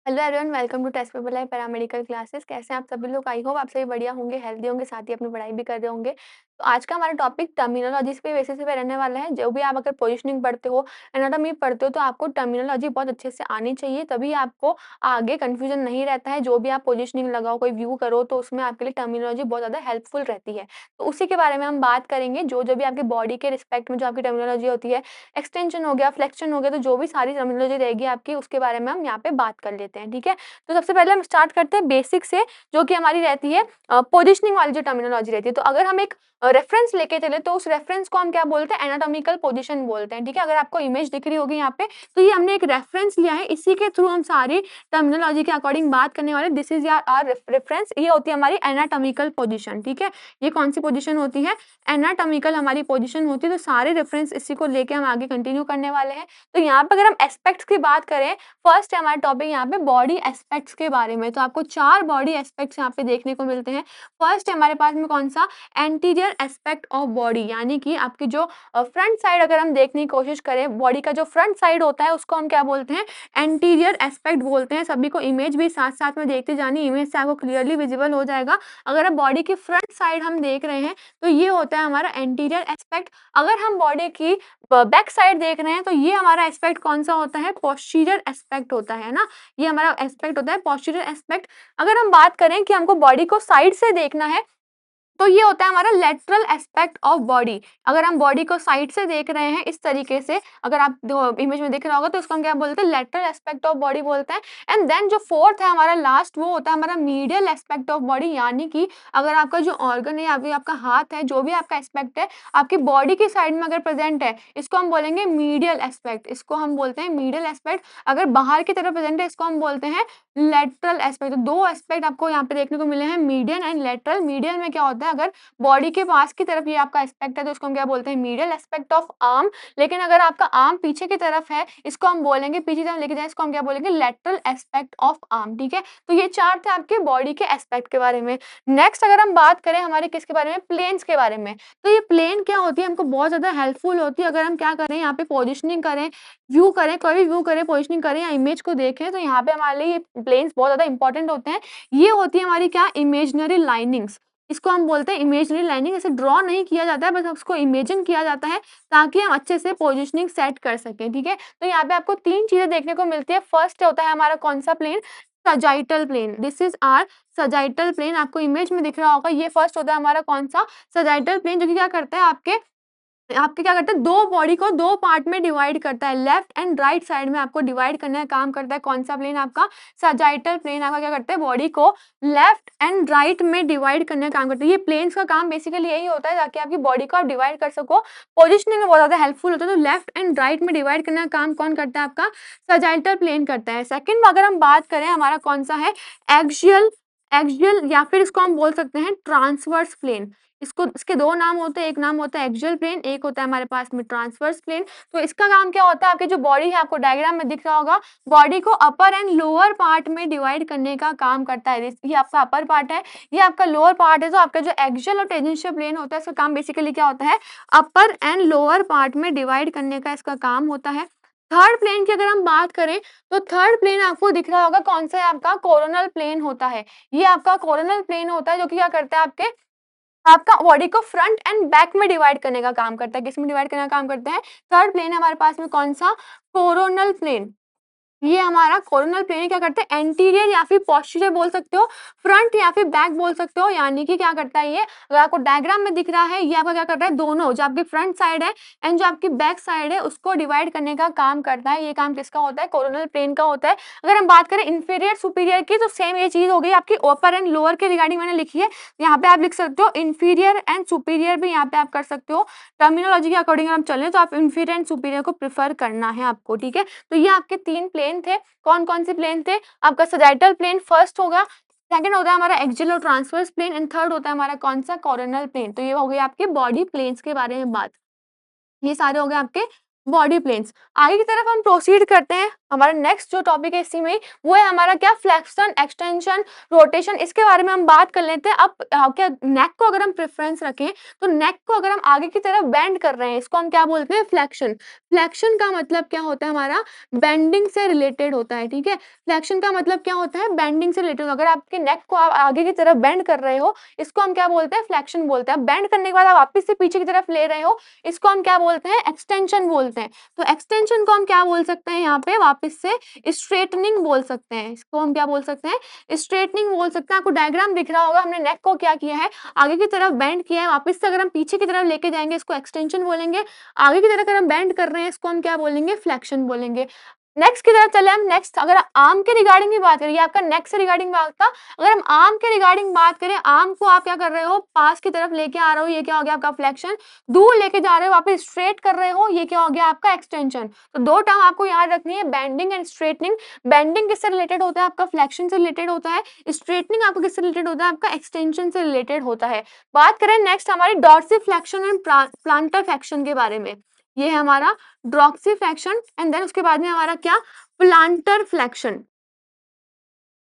Hello everyone, welcome to test paper live paramedical classes. कैसे हैं आप सभी लोग? आई होप आप सभी बढ़िया होंगे, हेल्दी होंगे, साथ ही अपनी पढ़ाई भी कर रहे होंगे। तो आज का हमारा टॉपिक टर्मिनोलॉजीज पे बेसिस पे रहने वाला है। जो भी आप अगर पोजीशनिंग पढ़ते हो, एनाटॉमी पढ़ते हो, तो आपको टर्मिनोलॉजी बहुत अच्छे से आनी चाहिए, तभी आपको आगे कन्फ्यूजन नहीं रहता है। जो भी आप पोजीशनिंग लगाओ, कोई व्यू करो, तो उसमें आपके लिए टर्मिनोलॉजी बहुत ज़्यादा हेल्पफुल रहती है। तो उसी के बारे में हम बात करेंगे। जो भी आपकी बॉडी के रिस्पेक्ट में जो आपकी टर्मिनोलॉजी होती है, एक्सटेंशन हो गया, फ्लेक्शन हो गया, तो जो भी सारी टर्मिनोलॉजी रहेगी आपकी, उसके बारे में हम यहाँ पे बात कर लेते हैं। ठीक है? तो सबसे पहले हम स्टार्ट करते हैं बेसिक से, जो कि हमारी रहती है पोजीशनिंग वाली जो टर्मिनोलॉजी रहती है। तो अगर हम एक रेफरेंस लेके चले, तो उस रेफरेंस को हम क्या बोलते हैं? एनाटॉमिकल पोजीशन बोलते हैं। ठीक है? अगर आपको इमेज दिख रही होगी यहाँ पे, तो ये हमने एक रेफरेंस लिया है, इसी के थ्रू हम सारी टर्मिनोलॉजी के अकॉर्डिंग बात करने वाले। This is our reference. ये होती है हमारी एनाटॉमिकल पोजीशन। ठीक है? ये कौन सी पोजीशन होती है? एनाटॉमिकल हमारी पोजीशन होती है। तो सारे रेफरेंस इसी को लेके हम आगे कंटिन्यू करने वाले हैं। तो यहाँ पे अगर हम एस्पेक्ट्स की बात करें, फर्स्ट है हमारा टॉपिक यहाँ पे बॉडी एस्पेक्ट्स के बारे में। तो आपको 4 बॉडी एस्पेक्ट्स यहाँ पे देखने को मिलते हैं। फर्स्ट है हमारे पास में कौन सा? एंटीरियर एस्पेक्ट ऑफ बॉडी, यानी कि आपकी जो फ्रंट साइड अगर हम देखने की कोशिश करें, बॉडी का जो फ्रंट साइड होता है, उसको हम क्या बोलते हैं? एंटीरियर एस्पेक्ट बोलते हैं। सभी को इमेज भी साथ-साथ में देखते जानी, इमेज से आपको क्लियरली विजिबल हो जाएगा। अगर आप बॉडी की फ्रंट साइड हम देख रहे हैं, तो ये होता है हमारा एंटीरियर एस्पेक्ट। अगर हम बॉडी की बैक साइड देख रहे हैं, तो ये हमारा एस्पेक्ट कौन सा होता है? पोस्टीरियर एस्पेक्ट होता है ना। ये हमारा एस्पेक्ट होता है पोस्टीरियर एस्पेक्ट। अगर हम बात करें कि हमको बॉडी को साइड से देखना है, तो ये होता है हमारा लेटरल एस्पेक्ट ऑफ बॉडी। अगर हम बॉडी को साइड से देख रहे हैं इस तरीके से, अगर आप इमेज में दिख रहा होगा, तो उसको हम क्या बोलते हैं? लेटरल एस्पेक्ट ऑफ बॉडी बोलते हैं। एंड देन जो फोर्थ है हमारा लास्ट, वो होता है हमारा मीडियल एस्पेक्ट ऑफ बॉडी, यानी कि अगर आपका जो ऑर्गन है या फिर आपका हाथ है, जो भी आपका एस्पेक्ट है, आपकी बॉडी की साइड में अगर प्रेजेंट है, इसको हम बोलेंगे मीडियल एस्पेक्ट। इसको हम बोलते हैं मीडियल एस्पेक्ट। अगर बाहर की तरफ प्रेजेंट है, इसको हम बोलते हैं लेटरल एस्पेक्ट। तो 2 एस्पेक्ट आपको यहाँ पे देखने को मिले हैं, मीडियन एंड लेटरल। मीडियल में क्या होता है? अगर बॉडी के पास की तरफ ये आपका एस्पेक्ट है, तो इसको हम क्या बोलते हैं? Medial aspect of arm. लेकिन अगर आपका आर्म पीछे की तरफ है, इसको हम बोलेंगे, पीछे तरफ लेके जाए, इसको हम क्या बोलेंगे? Lateral aspect of arm. ठीक है? तो ये 4 थे आपके बॉडी के एस्पेक्ट के बारे में। नेक्स्ट अगर हम बात करें हमारे किसके बारे में? प्लेन्स के बारे में। तो ये प्लेन क्या होती है? हमको बहुत ज्यादा हेल्पफुल होती है। अगर हम क्या करें, यहाँ पे पोजिशनिंग करें, व्यू करें, कोई भी व्यू करें, पोजिशनिंग करें या इमेज को देखें, तो यहाँ पे हमारे लिए ये प्लेन्स बहुत ज्यादा इंपॉर्टेंट होते हैं। ये होती है हमारी क्या? Imaginary linings. इसको हम बोलते हैं इमेजिनरी लाइनिंग। ऐसे ड्रॉ नहीं किया जाता है, बस उसको इमेजिन किया जाता है, ताकि हम अच्छे से पोजीशनिंग सेट कर सकें। ठीक है? तो यहाँ पे आपको 3 चीजें देखने को मिलती है। फर्स्ट होता है हमारा कौन सा plane? Sagittal plane. This is our sagittal plane. आपको इमेज में दिख रहा होगा, ये फर्स्ट होता है हमारा कौन सा? सजाइटल प्लेन, जो कि क्या करता है? आपके आपके क्या करता है? 2 बॉडी को 2 पार्ट में डिवाइड करता है। लेफ्ट एंड राइट साइड में आपको डिवाइड करने का काम करता है। कौन सा प्लेन? आपका सजाइटल प्लेन। आपका क्या करता है? बॉडी को लेफ्ट एंड राइट में डिवाइड करने का काम करता है। ये प्लेन्स का काम बेसिकली यही होता है, ताकि आपकी बॉडी को आप डिवाइड कर सको। पोजिशनिंग में बहुत ज्यादा हेल्पफुल होता है। तो लेफ्ट एंड राइट में डिवाइड करने का काम कौन करता है? आपका सजाइटल प्लेन करता है। सेकंड अगर हम बात करें, हमारा कौन सा है? एक्सियल। एक्सियल या फिर इसको हम बोल सकते हैं ट्रांसवर्स प्लेन। इसको इसके 2 नाम होते हैं, एक नाम होता है एक्सियल प्लेन, एक होता है हमारे पास में ट्रांसवर्स प्लेन। तो इसका काम क्या होता है? आपकी जो बॉडी है, आपको डायग्राम में दिख रहा होगा, बॉडी को अपर एंड लोअर पार्ट में डिवाइड करने का काम करता है। ये आपका अपर पार्ट है, ये आपका लोअर पार्ट है। तो आपका जो एक्सियल और टेंजेंशियल प्लेन होता है, इसका काम बेसिकली क्या होता है? अपर एंड लोअर पार्ट में डिवाइड करने का इसका काम होता है। थर्ड प्लेन की अगर हम बात करें, तो थर्ड प्लेन आपको दिख रहा होगा, कौन सा है? आपका कोरोनल प्लेन होता है। ये आपका कोरोनल प्लेन होता है, जो कि क्या करता है? आपका बॉडी को फ्रंट एंड बैक में डिवाइड करने का काम करता है। किस में डिवाइड करने का काम करता है? थर्ड प्लेन है हमारे पास में कौन सा? Coronal plane. ये हमारा कोरोनल प्लेन क्या करते हैं? एंटीरियर या फिर पोस्टीरियर बोल सकते हो, फ्रंट या फिर बैक बोल सकते हो। यानी कि क्या करता है ये? अगर आपको डायग्राम में दिख रहा है, ये आपका क्या करता है? दोनों, जो आपकी फ्रंट साइड है एंड जो आपकी बैक साइड है, उसको डिवाइड करने का काम करता है। ये काम किसका होता है? कोरोनल प्लेन का होता है। अगर हम बात करें इंफीरियर सुपीरियर की, तो सेम ये चीज हो गई आपकी। अपर एंड लोअर के रिगार्डिंग मैंने लिखी है, यहाँ पे आप लिख सकते हो इंफीरियर एंड सुपीरियर भी यहाँ पे आप कर सकते हो। टर्मिनोलॉजी के अकॉर्डिंग हम चलें, तो आप इंफीरियर एंड सुपीरियर को प्रिफर करना है आपको। ठीक है? तो ये आपके 3 प्लेन थे। कौन कौन से प्लेन थे? आपका सजाइटल प्लेन फर्स्ट होगा, सेकंड होता है हमारा एक्सियल और ट्रांसवर्स प्लेन, एंड थर्ड होता है हमारा कौन सा? Coronal plane. तो ये हो गए आपके बॉडी प्लेन्स के बारे में बात। ये सारे हो गए आपके बॉडी प्लेन्स। आगे की तरफ हम प्रोसीड करते हैं। हमारा नेक्स्ट जो टॉपिक है इसी में वो है हमारा क्या, फ्लेक्शन, एक्सटेंशन, रोटेशन। इसके बारे में हम बात कर लेते हैं। अब क्या नेक को अगर हम प्रेफरेंस रखें तो नेक को अगर हम आगे की तरफ बेंड कर रहे हैं, इसको हम क्या बोलते हैं, फ्लेक्शन। फ्लेक्शन का मतलब क्या होता है, हमारा बेंडिंग से रिलेटेड होता है, ठीक है। फ्लेक्शन का मतलब क्या होता है, बेंडिंग से रिलेटेड। अगर आपके नेक को आप आगे की तरफ बेंड कर रहे हो, इसको हम क्या बोलते हैं, फ्लेक्शन बोलते हैं। बेंड करने के बाद आप वापस से पीछे की तरफ ले रहे हो, इसको हम क्या बोलते हैं, एक्सटेंशन बोलते हैं। तो एक्सटेंशन को हम क्या बोल सकते हैं, यहाँ पे वापस से स्ट्रेटनिंग बोल सकते हैं। इसको हम क्या बोल सकते हैं, स्ट्रेटनिंग बोल सकते हैं। आपको डायग्राम दिख रहा होगा, हमने नेक को क्या किया है, आगे की तरफ बेंड किया है, वापस से अगर हम पीछे की तरफ लेके जाएंगे इसको एक्सटेंशन बोलेंगे। आगे की तरफ अगर हम बेंड कर रहे हैं इसको हम क्या बोलेंगे, फ्लेक्शन बोलेंगे। नेक्स्ट की तरफ चले हम। नेक्स्ट अगर आर्म के रिगार्डिंग भी बात करें, आपका नेक से रिगार्डिंग बात था, अगर हम आर्म के रिगार्डिंग बात करें, आर्म को आप क्या कर रहे हो, पास की तरफ लेके आ रहे हो, ये क्या हो गया आपका फ्लेक्शन। दूर लेके जा रहे हो, वापस स्ट्रेट कर रहे हो, ये क्या हो गया आपका एक्सटेंशन। तो दो टर्म आपको याद रखनी है, बेंडिंग एंड स्ट्रेटनिंग। बेंडिंग किससे रिलेटेड होता है, आपका फ्लेक्शन से रिलेटेड होता है। स्ट्रेटनिंग आपको किससे रिलेटेड होता है, आपका एक्सटेंशन से रिलेटेड होता है। बात करें नेक्स्ट हमारी डॉर्सिफ्लेक्शन एंड प्लांटर फ्लेक्शन के बारे में, ये है हमारा ड्रॉक्सीफ्लेक्शन एंड देन उसके बाद में हमारा क्या, प्लांटर फ्लेक्शन।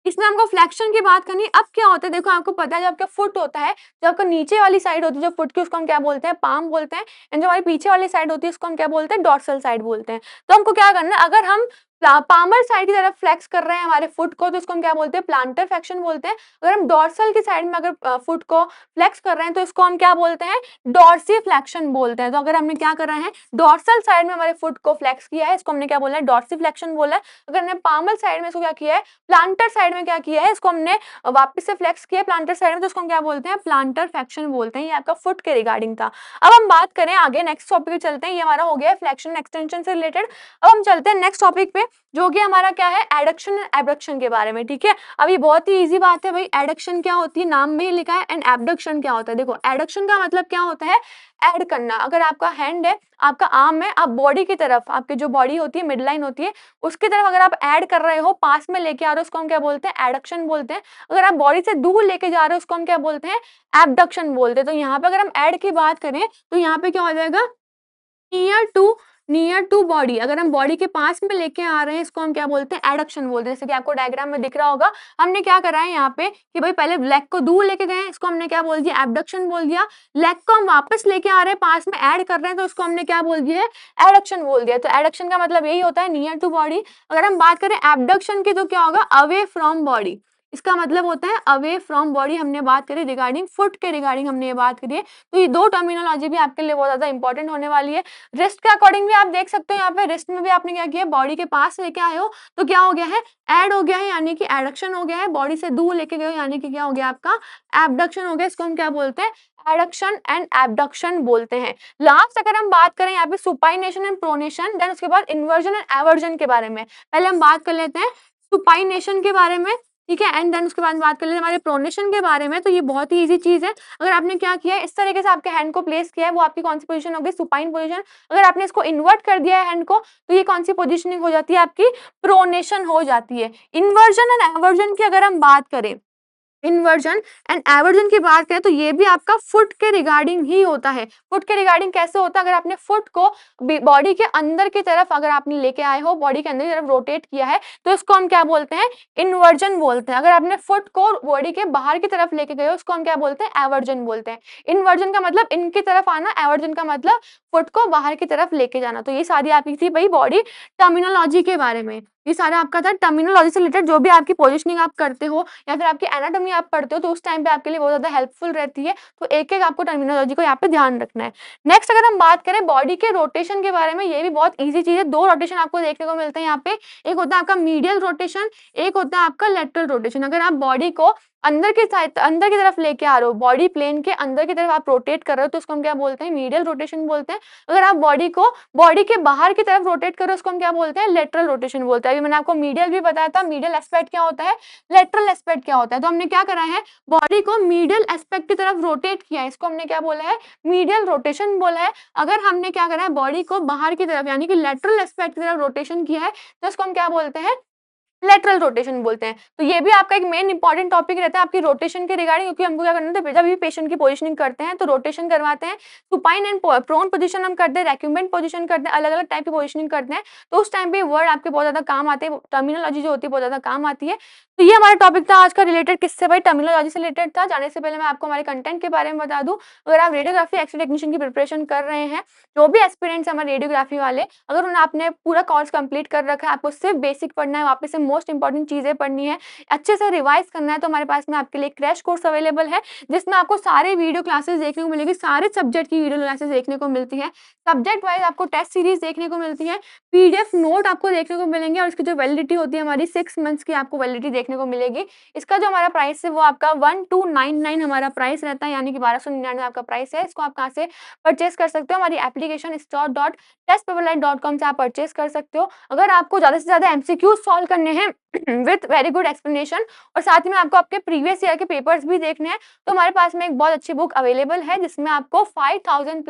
इसमें हमको फ्लेक्शन की बात करनी है। अब क्या होता है, देखो आपको पता है, जब आपका फुट होता है, जो आपका नीचे वाली साइड होती है जो फुट की, उसको हम क्या बोलते हैं, पाम बोलते हैं। एंड जो हमारी पीछे वाली साइड होती है उसको हम क्या बोलते हैं, डॉर्सल साइड बोलते हैं। तो हमको क्या करना है, अगर हम पामर साइड की तरफ फ्लेक्स कर रहे हैं हमारे फुट को, तो इसको हम क्या बोलते हैं, प्लांटर फ्लेक्शन बोलते हैं। अगर हम डॉर्सल की साइड में अगर फुट को फ्लेक्स कर रहे हैं तो इसको हम क्या बोलते हैं, डॉर्सी फ्लेक्शन बोलते हैं। तो अगर हमने क्या कर रहे हैं, डॉर्सल साइड में हमारे फुट को फ्लेक्स किया है, इसको हमने क्या बोला है, डॉर्सी फ्लेक्शन बोला है। अगर हमने पामर साइड में इसको क्या किया है, प्लांटर साइड में क्या किया है, इसको हमने वापस से फ्लेक्स किया प्लांटर साइड में, तो उसको हम क्या बोलते हैं, प्लांटर फ्लेक्शन बोलते हैं। ये आपका फुट के रिगार्डिंग था। अब हम बात करें आगे, नेक्स्ट टॉपिक पे चलते हैं। ये हमारा हो गया फ्लेक्शन एक्सटेंशन से रिलेटेड। अब हम चलते हैं नेक्स्ट टॉपिक पे, जो कि हमारा क्या है, एडक्शन एंड एबडक्शन के बारे में, ठीक है। अब ये बहुत ही इजी बात है भाई, एडक्शन क्या होती है, नाम में ही लिखा है, एंड एबडक्शन क्या होता है। देखो एडक्शन का मतलब क्या होता है, ऐड करना। अगर आपका हैंड है, आपका आर्म है, आप बॉडी की तरफ, आपकी जो बॉडी होती है, मिड लाइन होती है, उसकी तरफ अगर आप ऐड कर रहे हो, पास में लेके आ रहे हो, उसको हम क्या बोलते हैं, एडक्शन बोलते हैं। अगर आप बॉडी से दूर लेके जा रहे हो, उसको हम क्या बोलते हैं, एबडक्शन बोलते हैं। तो यहाँ पे अगर हम ऐड की बात करें तो यहाँ पे क्या हो जाएगा, नियर टू बॉडी। अगर हम बॉडी के पास में लेके आ रहे हैं, इसको हम क्या बोलते हैं, एडक्शन बोलते हैं। जैसे कि आपको डायग्राम में दिख रहा होगा, हमने क्या करा है यहाँ पे कि भाई पहले लेग को दूर लेके गए, इसको हमने क्या बोल दिया, एबडक्शन बोल दिया। लेग को हम वापस लेके आ रहे हैं, पास में ऐड कर रहे हैं, तो उसको हमने क्या बोल दिया, एडक्शन बोल दिया। तो एडक्शन का मतलब यही होता है, नियर टू बॉडी। अगर हम बात करें एबडक्शन की तो क्या होगा, अवे फ्रॉम बॉडी। इसका मतलब होता है अवे फ्रॉम बॉडी। हमने बात करी रिगार्डिंग फुट के रिगार्डिंग हमने ये बात करी है। तो ये दो टर्मिनोलॉजी भी आपके लिए बहुत ज्यादा इंपॉर्टेंट होने वाली है। रिस्ट के अकॉर्डिंग भी आप देख सकते हो, यहाँ पे रिस्ट में भी आपने क्या किया, बॉडी के पास लेके आए हो तो क्या हो गया है, ऐड हो गया है, यानी कि एडक्शन हो गया है। बॉडी से दूर लेके गए हो, यानी कि क्या हो गया आपका, एबडक्शन हो गया। इसको हम क्या बोलते हैं, एडक्शन एंड एबडक्शन बोलते हैं। लास्ट अगर हम बात करें यहाँ पे सुपाइनेशन एंड प्रोनेशन, देन उसके बाद इन्वर्जन एंड एवर्जन के बारे में पहले हम बात कर लेते हैं, सुपाइनेशन के बारे में, ठीक है। एंड देन उसके बाद बात कर लेते हैं हमारे प्रोनेशन के बारे में। तो ये बहुत ही इजी चीज है। अगर आपने क्या किया है, इस तरीके से आपके हैंड को प्लेस किया है, वो आपकी कौन सी पोजीशन होगी, सुपाइन पोजीशन। अगर आपने इसको इन्वर्ट कर दिया है हैंड को, तो ये कौन सी पोजीशनिंग हो जाती है, आपकी प्रोनेशन हो जाती है। इन्वर्जन एंड एवर्जन की अगर हम बात करें, इन्वर्जन एंड एवर्जन की बात करें, तो ये भी आपका फुट के रिगार्डिंग ही होता है। फुट के रिगार्डिंग कैसे होता है, अगर आपने फुट को बॉडी के अंदर की तरफ अगर आपने लेके आए हो, बॉडी के अंदर की तरफ रोटेट किया है, तो इसको हम क्या बोलते हैं, इन्वर्जन बोलते हैं। अगर आपने फुट को बॉडी के बाहर की तरफ लेके गए हो, उसको हम क्या बोलते हैं, एवर्जन बोलते हैं। इन्वर्जन का मतलब इनकी तरफ आना, एवर्जन का मतलब फुट को बाहर की तरफ लेके जाना। तो ये सारी आपकी थी भाई बॉडी टर्मिनोलॉजी के बारे में। ये सारा आपका था टर्मिनोलॉजी से रिलेटेड। जो भी आपकी पोजीशनिंग आप करते हो या फिर आपकी एनाटॉमी आप पढ़ते हो, तो उस टाइम पे आपके लिए बहुत ज्यादा हेल्पफुल रहती है। तो एक एक आपको टर्मिनोलॉजी को यहाँ पे ध्यान रखना है। नेक्स्ट अगर हम बात करें बॉडी के रोटेशन के बारे में, ये भी बहुत ईजी चीज है। दो रोटेशन आपको देखने को मिलते हैं यहाँ पे, एक होता है आपका मीडियल रोटेशन, एक होता है आपका लेटरल रोटेशन। अगर आप बॉडी को अंदर की साइड, अंदर की तरफ लेके आ रहे हो, बॉडी प्लेन के अंदर की तरफ आप रोटेट कर रहे हो, तो उसको हम क्या बोलते हैं, मीडियल रोटेशन बोलते हैं। अगर आप बॉडी को बॉडी के बाहर की तरफ रोटेट करो, उसको हम क्या बोलते हैं, लेटरल रोटेशन बोलते हैं। अभी मैंने आपको मीडियल भी बताया था, मीडियल एस्पेक्ट क्या होता है, लेटरल एस्पेक्ट क्या होता है। तो हमने क्या करा है, बॉडी को मीडियल एस्पेक्ट की तरफ रोटेट किया है, इसको हमने क्या बोला है, मीडियल रोटेशन बोला है। अगर हमने क्या करा है, बॉडी को बाहर की तरफ यानी कि लेटरल एस्पेक्ट की तरफ रोटेशन किया है, तो इसको हम क्या बोलते हैं, लेटरल रोटेशन बोलते हैं। तो ये भी आपका एक मेन इंपॉर्टेंट टॉपिक रहता है आपकी रोटेशन के रिगार्डिंग, क्योंकि हमको क्या करना होता है जब भी पेशेंट की पोजीशनिंग करते हैं तो रोटेशन करवाते हैं। सुपाइन एंड प्रोन पोजीशन हम करते हैं, रेक्यूमेंट पोजीशन करते हैं, अलग-अलग टाइप की पोजीशनिंग करते हैं। तो उस टाइम पे वर्ड आपके बहुत ज़्यादा काम आते हैं, टर्मिनोलॉजी जो होती है बहुत ज़्यादा काम आती है। तो ये हमारा टॉपिक था आज का रिलेटेड किससे भाई टर्मिनोलॉजी से रिलेटेड था। जाने से पहले मैं आपको हमारे कंटेंट के बारे में बता दूँ, अगर आप रेडियोग्राफी एक्स-रे टेक्नीशियन की प्रिपरेशन कर रहे हैं, जो भी एस्पिरेंट्स हैं हमारे रेडियोग्राफी वाले, अगर उन्हें आपने पूरा कोर्स कंप्लीट कर रखा है, आपको सिर्फ बेसिक पढ़ना है, वापस से मोस्ट इंपोर्टेंट चीज़ें पढ़नी है, अच्छे से रिवाइज़ करना है, तो हमारे पास में आपके लिए क्रैश कोर्स अवेलेबल है, जिसमें आपको सारे वीडियो क्लासेस देखने को मिलेगी, सारे सब्जेक्ट की वीडियो क्लासेस देखने को मिलती हैं। सब्जेक्ट वाइज़ आपको टेस्ट सीरीज़ देखने को मिलती है, पीडीएफ नोट आपको देखने को मिलेंगे और इसकी जो वैलिडिटी होती है हमारी 6 मंथ्स की आपको वैलिडिटी देखने को मिलेगी। इसका जो हमारा प्राइस है वो आपका 1299 हमारा प्राइस रहता है, यानी कि 1299 आपका प्राइस है। इसको आप कहाँ से परचेज़ कर सकते हो, हमारी एप्लीकेशन store.testpaperlite.com से आप परचेज़ कर सकते हो। अगर आपको ज़्यादा से ज़्यादा एमसीक्यूज़ सॉल्व करने हैं विथ वेरी गुड एक्सप्लेनेशन और साथ ही में आपको आपके प्रीवियस ईयर के पेपर्स भी देखने हैं, तो हमारे पास में एक बहुत अच्छी बुक अवेलेबल है जिसमें आपको 5000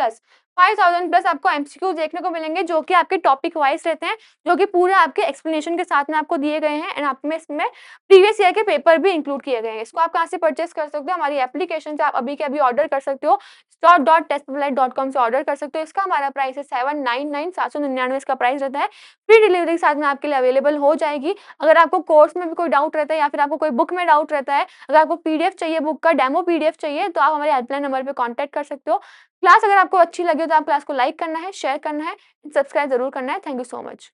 प्लस आपको एमसीक्यूज़ देखने को मिलेंगे, जो कि आपके टॉपिक वाइज़ रहते हैं, जो कि पूरे आपके एक्सप्लेनेशन के साथ में आपको दिए गए हैं एंड आप में इसमें प्रीवियस ईयर के पेपर भी इंक्लूड किए गए हैं। इसको आप कहाँ से परचेज़ कर सकते हो, हमारी एप्लीकेशन से आप अभी के अभी ऑर्डर कर सकते हो, store.testpaperlite.com से ऑर्डर कर सकते हो। इसका हमारा प्राइस है 799 799 इसका प्राइस रहता है। फ्री डिलीवरी के साथ में आपके लिए अवेलेबल हो जाएगी। अगर आपको कोर्स में भी कोई डाउट रहता है या फिर आपको कोई बुक में डाउट रहता है, अगर आपको पीडीएफ चाहिए, बुक का डेमो पीडीएफ चाहिए, तो आप हमारे हेल्पलाइन नंबर पे कॉन्टैक्ट कर सकते हो। क्लास अगर आपको अच्छी लगी हो तो आप क्लास को लाइक करना है, शेयर करना है, सब्सक्राइब ज़रूर करना है। Thank you so much.